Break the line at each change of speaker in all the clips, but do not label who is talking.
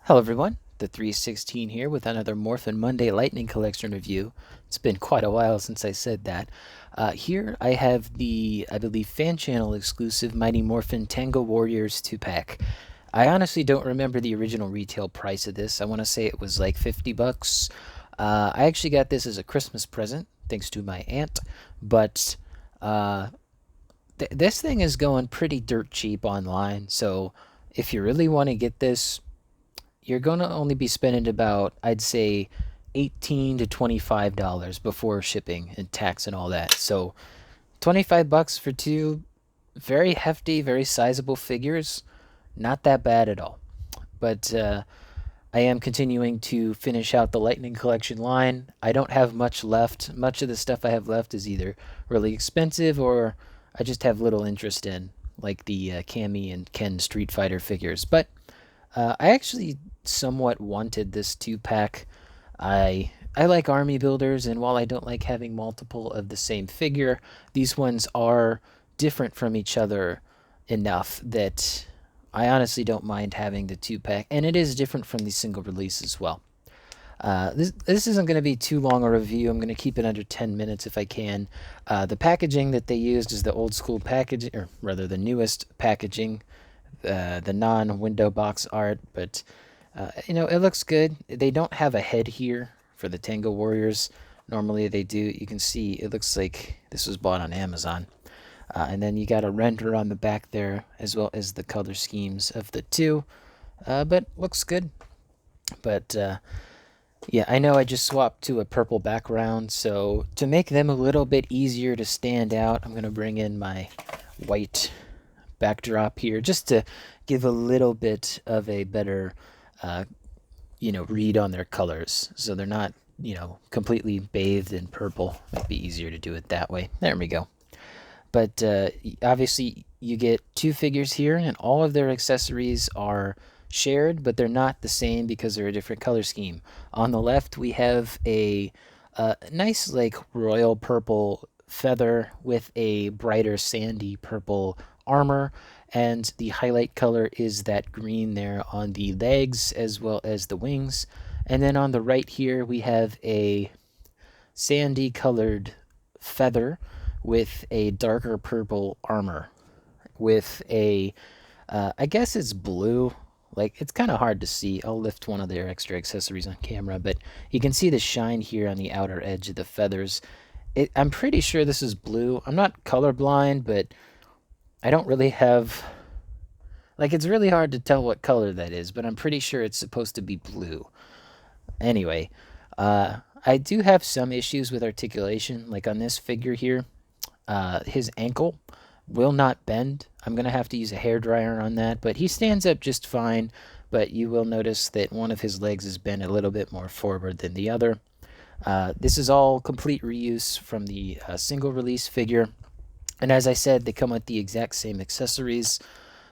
Hello everyone, the 316 here with another Morphin Monday Lightning Collection review. It's been quite a while since I said that. Here I have the, I believe, fan channel exclusive Mighty Morphin Tenga Warriors 2-pack. I honestly don't remember the original retail price of this. I want to say it was like 50 bucks. I actually got this as a Christmas present, thanks to my aunt, but uh, this thing is going pretty dirt cheap online, so if you really want to get this, you're going to only be spending about, I'd say, $18 to $25 before shipping and tax and all that. So 25 bucks for two very hefty, very sizable figures. Not that bad at all. But I am continuing to finish out the Lightning Collection line. I don't have much left. Much of the stuff I have left is either really expensive or I just have little interest in, like the Cammy and Ken Street Fighter figures. But I actually somewhat wanted this 2-pack. I like army builders, and while I don't like having multiple of the same figure, these ones are different from each other enough that I honestly don't mind having the 2-pack, and it is different from the single release as well. This isn't going to be too long a review. I'm going to keep it under 10 minutes if I can. The packaging that they used is the old school packaging, or rather the newest packaging, the non-window box art, but it looks good. They don't have a head here for the Tenga Warriors. Normally they do. You can see it looks like this was bought on Amazon. And then you got a render on the back there, as well as the color schemes of the two. But looks good. But yeah, I know I just swapped to a purple background, so to make them a little bit easier to stand out, I'm going to bring in my white backdrop here just to give a little bit of a better uh, read on their colors, so they're not completely bathed in purple. Might be easier to do it that way. There we go. But obviously you get two figures here, and all of their accessories are shared, but they're not the same because they're a different color scheme. On the left we have a nice like royal purple feather with a brighter sandy purple armor, and the highlight color is that green there on the legs as well as the wings. And then on the right here we have a sandy colored feather with a darker purple armor with a I guess it's blue. Like, it's kind of hard to see. I'll lift one of their extra accessories on camera, but you can see the shine here on the outer edge of the feathers. I'm pretty sure this is blue. I'm not colorblind, but I don't really have... Like, it's really hard to tell what color that is, but I'm pretty sure it's supposed to be blue. Anyway, I do have some issues with articulation. Like on this figure here, his ankle will not bend. I'm going to have to use a hairdryer on that, but he stands up just fine. But you will notice that one of his legs is bent a little bit more forward than the other. This is all complete reuse from the single release figure. And as I said, they come with the exact same accessories.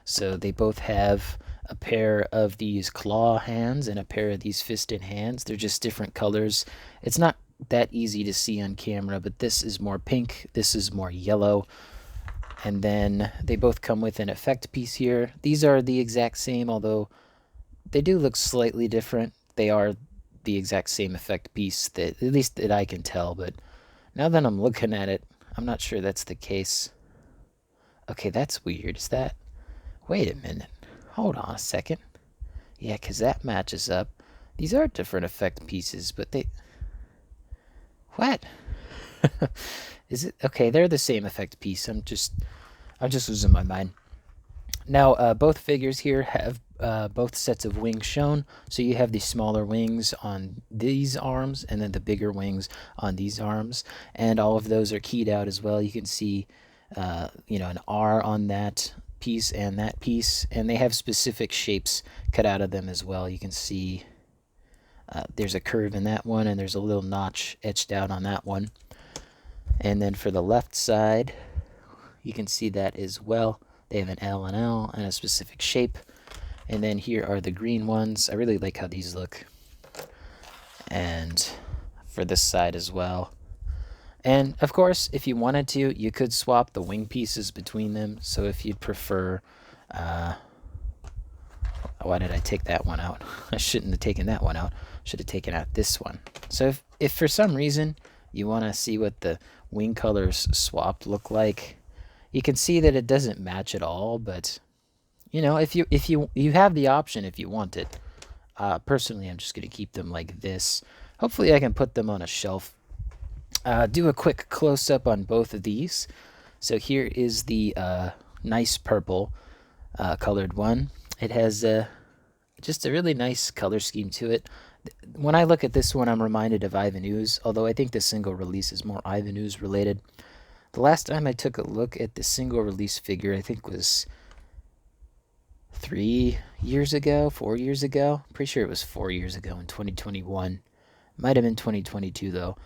So they both have a pair of these claw hands and a pair of these fisted hands. They're just different colors. It's not that easy to see on camera, but this is more pink, this is more yellow. And then they both come with an effect piece here. These are the exact same, although they do look slightly different. They are the exact same effect piece, that at least that I can tell, but now that I'm looking at it, I'm not sure that's the case. Okay, that's weird. Is that... Wait a minute. Hold on a second. Yeah, because that matches up. These are different effect pieces, but they... What? Is it... Okay, they're the same effect piece. I'm just losing my mind. Now, both figures here have both sets of wings shown. So you have the smaller wings on these arms, and then the bigger wings on these arms. And all of those are keyed out as well. You can see, an R on that piece and that piece, and they have specific shapes cut out of them as well. You can see there's a curve in that one, and there's a little notch etched out on that one. And then for the left side, you can see that as well. They have an L and L and a specific shape. And then here are the green ones. I really like how these look. And for this side as well. And of course, if you wanted to, you could swap the wing pieces between them. So if you'd prefer Why did I take that one out? I shouldn't have taken that one out. Should have taken out this one. So if for some reason you want to see what the wing colors swapped look like, you can see that it doesn't match at all, but you know, if you have the option if you want it. Personally, I'm just going to keep them like this. Hopefully I can put them on a shelf. Do a quick close-up on both of these. So here is the nice purple colored one. It has just a really nice color scheme to it. When I look at this one, I'm reminded of Ivan Ooze, although I think the single release is more Ivan Ooze related. The last time I took a look at the single release figure, I think was 3 years ago, 4 years ago. Pretty sure it was 4 years ago in 2021. Might have been 2022 though.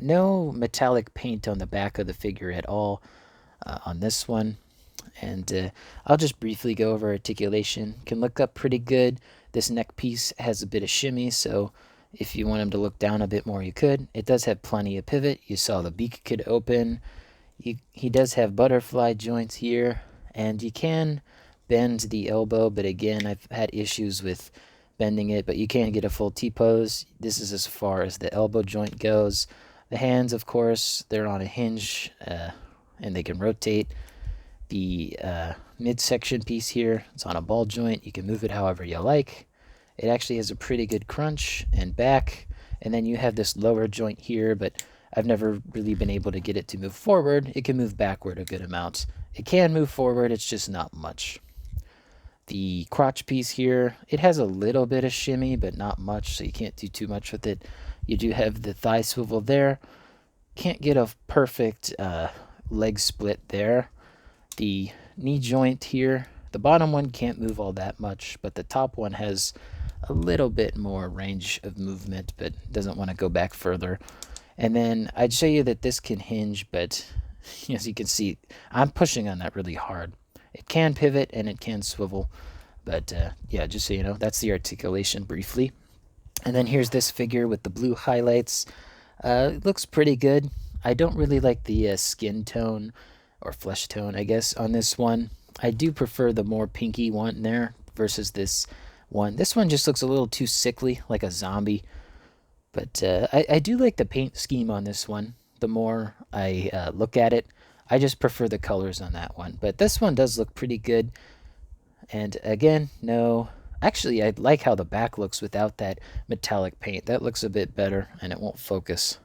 No metallic paint on the back of the figure at all on this one. And I'll just briefly go over articulation. Can look up pretty good. This neck piece has a bit of shimmy, so if you want him to look down a bit more, you could. It does have plenty of pivot. You saw the beak could open. He does have butterfly joints here, and you can bend the elbow, but again, I've had issues with bending it, but you can get a full T-pose. This is as far as the elbow joint goes. The hands, of course, they're on a hinge, and they can rotate. The midsection piece here, it's on a ball joint. You can move it however you like. It actually has a pretty good crunch and back. And then you have this lower joint here, but I've never really been able to get it to move forward. It can move backward a good amount. It can move forward, it's just not much. The crotch piece here, it has a little bit of shimmy, but not much, so you can't do too much with it. You do have the thigh swivel there. Can't get a perfect leg split there. The knee joint here, the bottom one can't move all that much, but the top one has a little bit more range of movement, but doesn't want to go back further. And then I'd show you that this can hinge, but as you can see, I'm pushing on that really hard. It can pivot and it can swivel, but yeah, just so you know, that's the articulation briefly. And then here's this figure with the blue highlights. It looks pretty good. I don't really like the skin tone or flesh tone, I guess, on this one. I do prefer the more pinky one there versus this one. This one just looks a little too sickly, like a zombie. But I do like the paint scheme on this one. The more I look at it, I just prefer the colors on that one. But this one does look pretty good. And again, no... Actually, I like how the back looks without that metallic paint. That looks a bit better, and it won't focus.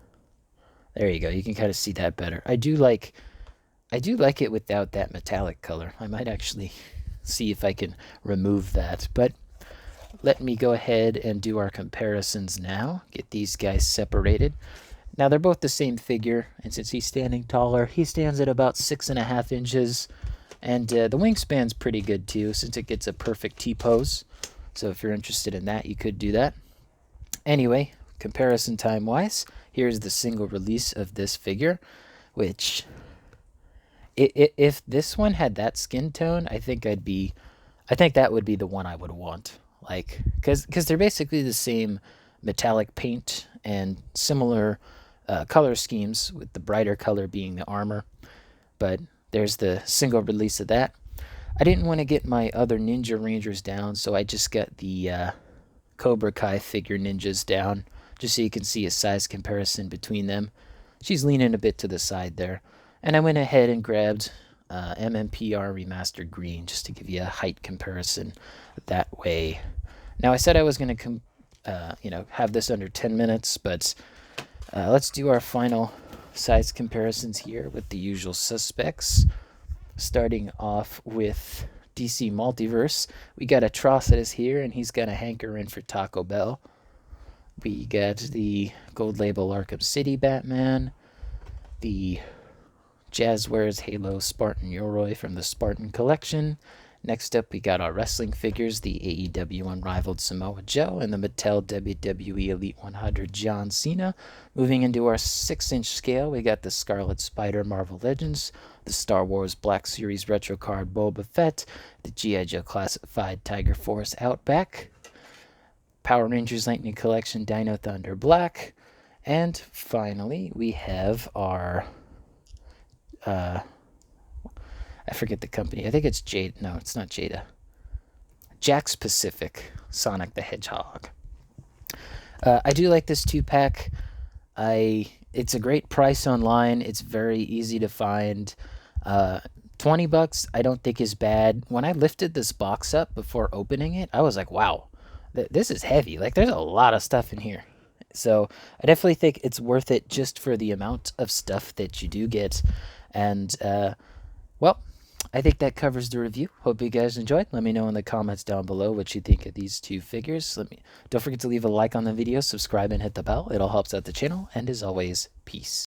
There you go. You can kind of see that better. I do like it without that metallic color. I might actually see if I can remove that. But let me go ahead and do our comparisons now. Get these guys separated. Now, they're both the same figure, and since he's standing taller, he stands at about 6.5 inches. And the wingspan's pretty good, too, since it gets a perfect T-pose. So if you're interested in that, you could do that. Anyway, comparison time-wise, here's the single release of this figure, which... If this one had that skin tone, I think that would be the one I would want. Like, because they're basically the same metallic paint and similar color schemes, with the brighter color being the armor. But there's the single release of that. I didn't want to get my other Ninja Rangers down, so I just got the Cobra Kai figure ninjas down, just so you can see a size comparison between them. She's leaning a bit to the side there. And I went ahead and grabbed MMPR Remastered Green, just to give you a height comparison that way. Now, I said I was going to have this under 10 minutes, but let's do our final size comparisons here with the usual suspects. Starting off with DC Multiverse, we got Atrocitus here, and he's got a hankering for Taco Bell. We got the Gold Label Arkham City Batman, the Jazzwares Halo Spartan Yoroi from the Spartan Collection. Next up, we got our wrestling figures, the AEW Unrivaled Samoa Joe and the Mattel WWE Elite 100 John Cena. Moving into our 6-inch scale, we got the Scarlet Spider Marvel Legends, the Star Wars Black Series Retro Card Boba Fett, the G.I. Joe Classified Tiger Force Outback, Power Rangers Lightning Collection Dino Thunder Black, and finally, we have our... I forget the company. I think it's Jade. No, it's not Jada. Jack's Pacific Sonic the Hedgehog. I do like this 2 pack. It's a great price online. It's very easy to find. Uh, $20 I don't think is bad. When I lifted this box up before opening it, I was like, wow, this is heavy. Like there's a lot of stuff in here. So I definitely think it's worth it just for the amount of stuff that you do get. And well, I think that covers the review. Hope you guys enjoyed. Let me know in the comments down below what you think of these 2 figures. Don't forget to leave a like on the video, subscribe, and hit the bell. It all helps out the channel. And as always, peace.